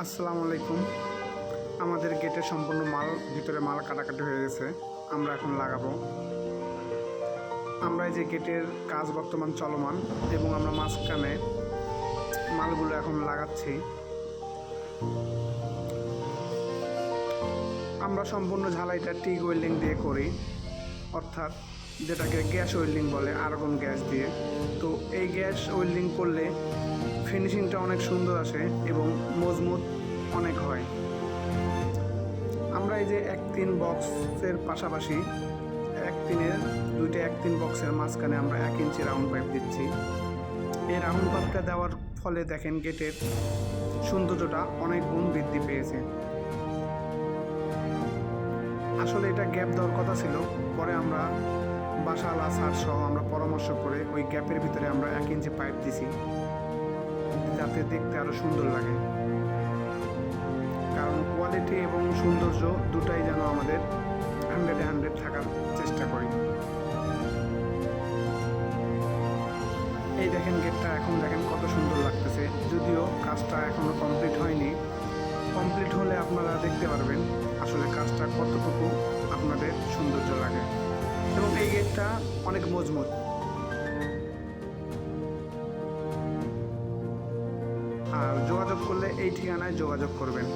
আসসালামু আলাইকুম। আমাদের গেটের সম্পূর্ণ ভিতরে মাল কাটাকাটি হয়ে গেছে। আমরা এখন লাগাবো। আমরা এই যে গেটের কাজ বর্তমান চলমান এবং আমরা মাঝখানে মালগুলো এখন লাগাচ্ছি। আমরা সম্পূর্ণ ঝালাইটা টিক ওয়েল্ডিং দিয়ে করি, অর্থাৎ যেটাকে গ্যাস ওয়েল্ডিং বলে, আর্গন গ্যাস দিয়ে। তো এই গ্যাস ওয়েল্ডিং করলে ফিনিশিংটা অনেক সুন্দর আসে এবং মজবুত অনেক হয়। আমরা এই যে 1-3 বক্সের পাশাপাশি দুইটা 1-3 বক্সের মাঝখানে আমরা 1 ইঞ্চি রাউন্ড পাইপ দিচ্ছি। এই রাউন্ড পাইপটা দেওয়ার ফলে দেখেন গেটের সৌন্দর্যটা অনেক গুণ বৃদ্ধি পেয়েছে। আসলে এটা গ্যাপ দেওয়ার কথা ছিল, পরে আমরা বাসাওয়ালা স্যার সহ আমরা পরামর্শ করে ওই গ্যাপের ভিতরে আমরা 1 ইঞ্চি পাইপ দিছি, যাতে দেখতে আরও সুন্দর লাগে। কারণ কোয়ালিটি এবং সৌন্দর্য দুটাই যেন আমাদের 100-100 থাকার চেষ্টা করি। এই দেখেন গেটটা এখন দেখেন কত সুন্দর লাগতেছে। যদিও কাজটা এখনও কমপ্লিট হয়নি, কমপ্লিট হলে আপনারা দেখতে পারবেন আসলে কাজটা কতটুকু আপনাদের সৌন্দর্য লাগে। এবং এই গেটটা অনেক মজবুত। আর যোগাযোগ করলে এই ঠিকানায় যোগাযোগ করবেন।